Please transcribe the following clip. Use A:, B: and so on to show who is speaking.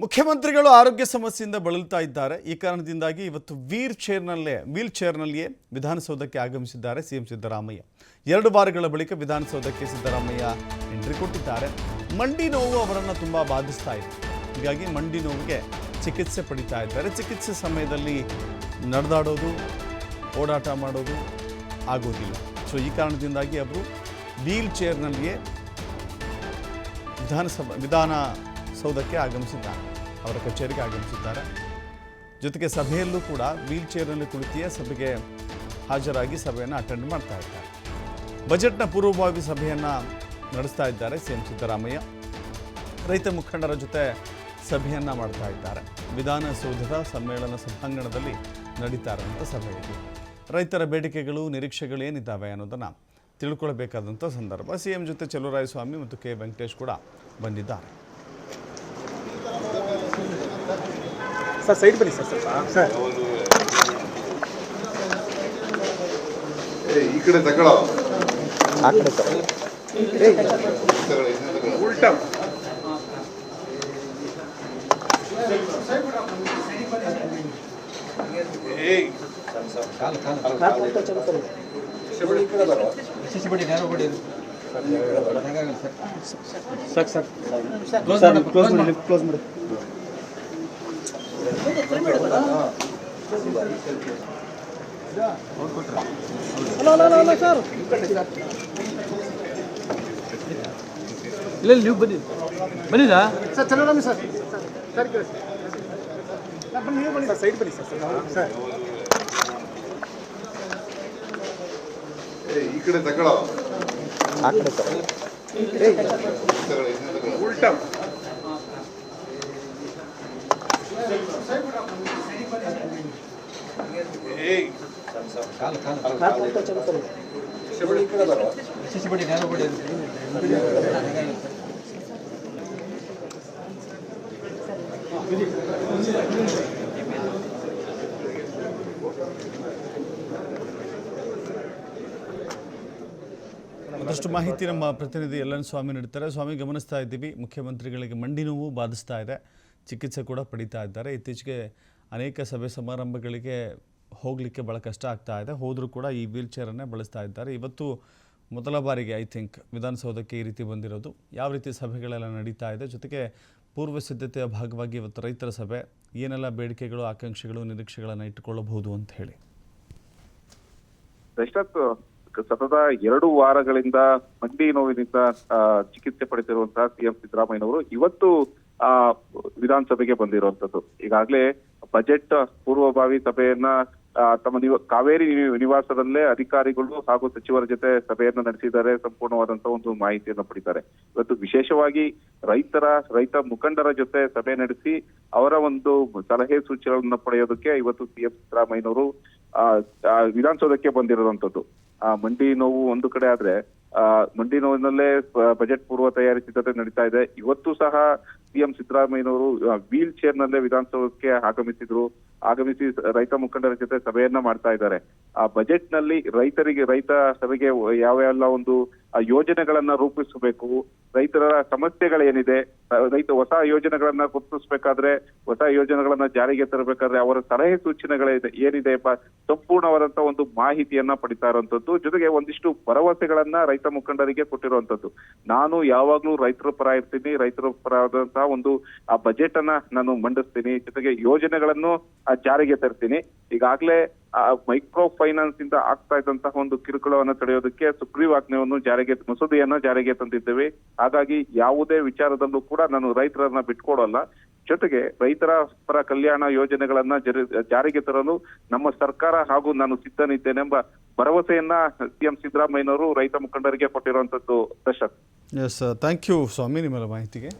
A: ಮುಖ್ಯಮಂತ್ರಿಗಳು ಆರೋಗ್ಯ ಸಮಸ್ಯೆಯಿಂದ ಬಳಲ್ತಾ ಇದ್ದಾರೆ. ಈ ಕಾರಣದಿಂದಾಗಿ ಇವತ್ತು ವೀಲ್ ಚೇರ್ನಲ್ಲಿಯೇ ವಿಧಾನಸೌಧಕ್ಕೆ ಆಗಮಿಸಿದ್ದಾರೆ ಸಿಎಂ ಸಿದ್ದರಾಮಯ್ಯ. 2 ವಾರಗಳ ಬಳಿಕ ವಿಧಾನಸೌಧಕ್ಕೆ ಸಿದ್ದರಾಮಯ್ಯ ಎಂಟ್ರಿ ಕೊಟ್ಟಿದ್ದಾರೆ. ಮಂಡಿ ನೋವು ಅವರನ್ನು ತುಂಬ ಬಾಧಿಸ್ತಾ ಇದೆ. ಹೀಗಾಗಿ ಮಂಡಿ ನೋವಿಗೆ ಚಿಕಿತ್ಸೆ ಪಡಿತಾ ಇದ್ದಾರೆ. ಚಿಕಿತ್ಸೆ ಸಮಯದಲ್ಲಿ ನಡೆದಾಡೋದು, ಓಡಾಟ ಮಾಡೋದು ಆಗೋದಿಲ್ಲ. ಸೊ ಈ ಕಾರಣದಿಂದಾಗಿ ಅವರು ವೀಲ್ ಚೇರ್ನಲ್ಲಿಯೇ ವಿಧಾನಸೌಧಕ್ಕೆ ಆಗಮಿಸಿದ್ದಾರೆ. ಅವರ ಕಚೇರಿಗೆ ಆಗಮಿಸಿದ್ದಾರೆ. ಜೊತೆಗೆ ಸಭೆಯಲ್ಲೂ ಕೂಡ ವೀಲ್ ಚೇರ್ನಲ್ಲಿ ಕುಳಿತಿಯೇ ಸಭೆಗೆ ಹಾಜರಾಗಿ ಸಭೆಯನ್ನು ಅಟೆಂಡ್ ಮಾಡ್ತಾ ಇದ್ದಾರೆ. ಬಜೆಟ್ನ ಪೂರ್ವಭಾವಿ ಸಭೆಯನ್ನು ನಡೆಸ್ತಾ ಇದ್ದಾರೆ ಸಿಎಂ ಸಿದ್ದರಾಮಯ್ಯ. ರೈತ ಮುಖಂಡರ ಜೊತೆ ಸಭೆಯನ್ನು ಮಾಡ್ತಾ ಇದ್ದಾರೆ. ವಿಧಾನಸೌಧದ ಸಮ್ಮೇಳನ ಸಭಾಂಗಣದಲ್ಲಿ ನಡೀತಾ ಇರುವಂಥ ಸಭೆಯಲ್ಲಿ ರೈತರ ಬೇಡಿಕೆಗಳು, ನಿರೀಕ್ಷೆಗಳು ಏನಿದ್ದಾವೆ ಅನ್ನೋದನ್ನು ತಿಳ್ಕೊಳ್ಬೇಕಾದಂಥ ಸಂದರ್ಭ. ಸಿಎಂ ಜೊತೆ ಚಲುವರಾಯಸ್ವಾಮಿ ಮತ್ತು ಕೆ ವೆಂಕಟೇಶ್ ಕೂಡ ಬಂದಿದ್ದಾರೆ.
B: ಸರ್ ಸೈಡ್ ಬನ್ನಿ ಸರ್ ಸ್ವಲ್ಪ ಸರ್
C: ಈ ಕಡೆ ತಗೊಳ್ಳೋ
B: ಆ ಕಡೆ ಸರ್ ಉಲ್ಟಾ ಕ್ಲೋಸ್ ಮಾಡಿ ಅಲ್ಲ ಸರ್ ಇಲ್ಲ ನೀವು ಬನ್ನಿರಾ ಸರ್ ಚಲೋ ಸರ್ ಸರ್ ನೀವು ಬನ್ನಿ ಸರ್ ಸೈಡ್ ಬನ್ನಿ ಸರ್ ಸರ್
C: ಈ ಕಡೆ ತಗೊಳ್ಳೋ
B: ಆ ಕಡೆ ಸರ್ ಉಲ್ಟಾ
A: ಒಂದಷ್ಟು ಮಾಹಿತಿ ನಮ್ಮ ಪ್ರತಿನಿಧಿ LN ಸ್ವಾಮಿ ನೀಡ್ತಾರೆ. ಸ್ವಾಮಿ, ಗಮನಿಸ್ತಾ ಇದ್ದೀವಿ, ಮುಖ್ಯಮಂತ್ರಿಗಳಿಗೆ ಮಂಡಿ ನೋವು ಬಾಧಿಸ್ತಾ ಇದೆ, ಚಿಕಿತ್ಸೆ ಕೂಡ ಪಡಿತಾ ಇದ್ದಾರೆ. ಇತ್ತೀಚೆಗೆ ಅನೇಕ ಸಭೆ ಸಮಾರಂಭಗಳಿಗೆ ಹೋಗಲಿಕ್ಕೆ ಭಾಳ ಕಷ್ಟ ಆಗ್ತಾ ಇದೆ. ಹೋದರೂ ಕೂಡ ಈ ವೀಲ್ ಚೇರನ್ನೇ ಬಳಸ್ತಾ ಇದ್ದಾರೆ. ಇವತ್ತು ಮೊದಲ ಬಾರಿಗೆ ಐ ಥಿಂಕ್ ವಿಧಾನಸೌಧಕ್ಕೆ ಈ ರೀತಿ ಬಂದಿರೋದು. ಯಾವ ರೀತಿ ಸಭೆಗಳೆಲ್ಲ ನಡೀತಾ ಇದೆ, ಜೊತೆಗೆ ಪೂರ್ವ ಸಿದ್ಧತೆಯ ಭಾಗವಾಗಿ ಇವತ್ತು ರೈತರ ಸಭೆ, ಏನೆಲ್ಲ ಬೇಡಿಕೆಗಳು, ಆಕಾಂಕ್ಷೆಗಳು, ನಿರೀಕ್ಷೆಗಳನ್ನು ಇಟ್ಟುಕೊಳ್ಳಬಹುದು ಅಂತ ಹೇಳಿ.
D: ಸತತ 2 ವಾರಗಳಿಂದ ಮಂಡಿ ನೋವಿನಿಂದ ಚಿಕಿತ್ಸೆ ಪಡೆದಿರುವಂತಹ ಸಿಎಂ ಸಿದ್ದರಾಮಯ್ಯನವರು ಇವತ್ತು ವಿಧಾನಸಭೆಗೆ ಬಂದಿರುವಂತದ್ದು. ಈಗಾಗಲೇ ಬಜೆಟ್ ಪೂರ್ವಭಾವಿ ಸಭೆಯನ್ನ ತಮ್ಮ ಕಾವೇರಿ ನಿವಾಸದಲ್ಲೇ ಅಧಿಕಾರಿಗಳು ಹಾಗೂ ಸಚಿವರ ಜೊತೆ ಸಭೆಯನ್ನು ನಡೆಸಿದ್ದಾರೆ. ಸಂಪೂರ್ಣವಾದಂತಹ ಒಂದು ಮಾಹಿತಿಯನ್ನು ಪಡಿತಾರೆ. ಇವತ್ತು ವಿಶೇಷವಾಗಿ ರೈತ ಮುಖಂಡರ ಜೊತೆ ಸಭೆ ನಡೆಸಿ ಅವರ ಒಂದು ಸಲಹೆ ಸೂಚನೆಗಳನ್ನ ಪಡೆಯೋದಕ್ಕೆ ಇವತ್ತು ಸಿಎಂ ಸಿದ್ದರಾಮಯ್ಯನವರು ವಿಧಾನಸೌಧಕ್ಕೆ ಬಂದಿರುವಂತದ್ದು. ಮಂಡಿ ನೋವು ಒಂದು ಕಡೆ ಆದ್ರೆ ಮಂಡಿ ನೋವಿನಲ್ಲೇ ಬಜೆಟ್ ಪೂರ್ವ ತಯಾರಿ ಸಿದ್ಧತೆ ನಡೀತಾ ಇದೆ. ಇವತ್ತು ಸಹ ಸಿಎಂ ಸಿದ್ದರಾಮಯ್ಯನವರು ವೀಲ್ ಚೇರ್ ನಲ್ಲೇ ವಿಧಾನಸೌಧಕ್ಕೆ ಆಗಮಿಸಿ ರೈತ ಮುಖಂಡರ ಜೊತೆ ಸಭೆಯನ್ನ ಮಾಡ್ತಾ ಇದ್ದಾರೆ. ಆ ಬಜೆಟ್ ನಲ್ಲಿ ರೈತ ಸಭೆಗೆ ಯಾವೆಲ್ಲ ಒಂದು ಯೋಜನೆಗಳನ್ನ ರೂಪಿಸಬೇಕು, ರೈತರ ಸಮಸ್ಯೆಗಳೇನಿದೆ, ಹೊಸ ಯೋಜನೆಗಳನ್ನ ಗುರುತಿಸಬೇಕಾದ್ರೆ, ಹೊಸ ಯೋಜನೆಗಳನ್ನ ಜಾರಿಗೆ ತರಬೇಕಾದ್ರೆ ಅವರ ಸಲಹೆ ಸೂಚನೆಗಳಿದೆ ಏನಿದೆ ಸಂಪೂರ್ಣವಾದಂತಹ ಒಂದು ಮಾಹಿತಿಯನ್ನ ಪಡಿತಾ ಇರುವಂತದ್ದು. ಜೊತೆಗೆ ಒಂದಿಷ್ಟು ಭರವಸೆಗಳನ್ನ ರೈತ ಮುಖಂಡರಿಗೆ ಕೊಟ್ಟಿರುವಂತದ್ದು. ನಾನು ಯಾವಾಗ್ಲೂ ರೈತರ ಪರ ಇರ್ತೀನಿ, ರೈತರ ಪರವಾದಂತಹ ಒಂದು ಆ ಬಜೆಟ್ ಅನ್ನ ನಾನು ಮಂಡಿಸ್ತೀನಿ, ಜೊತೆಗೆ ಯೋಜನೆಗಳನ್ನು ಜಾರಿಗೆ ತರ್ತೀನಿ. ಈಗಾಗಲೇ ಮೈಕ್ರೋ ಫೈನಾನ್ಸ್ ಇಂದ ಆಗ್ತಾ ಇದ್ದಂತಹ ಒಂದು ಕಿರುಕುಳವನ್ನು ತಡೆಯೋದಕ್ಕೆ ಸುಗ್ರೀವಾಜ್ಞೆಯನ್ನು ಮಸೂದೆಯನ್ನ ಜಾರಿಗೆ ತಂದಿದ್ದೇವೆ. ಹಾಗಾಗಿ ಯಾವುದೇ ವಿಚಾರದಲ್ಲೂ ಕೂಡ ನಾನು ರೈತರನ್ನ ಬಿಟ್ಕೊಡಲ್ಲ. ಜೊತೆಗೆ ರೈತರ ಪರ ಕಲ್ಯಾಣ ಯೋಜನೆಗಳನ್ನ ಜಾರಿಗೆ ತರಲು ನಮ್ಮ ಸರ್ಕಾರ ಹಾಗೂ ನಾನು ಸಿದ್ಧನಿದ್ದೇನೆಂಬ ಭರವಸೆಯನ್ನ ಸಿಎಂ ಸಿದ್ದರಾಮಯ್ಯನವರು ರೈತ ಮುಖಂಡರಿಗೆ ಕೊಟ್ಟಿರುವಂತದ್ದು. ದಶರಥ್.
A: ಎಸ್, ಥ್ಯಾಂಕ್ ಯು ಸ್ವಾಮಿ ನಿಮ್ಮೆಲ್ಲ ಮಾಹಿತಿಗೆ.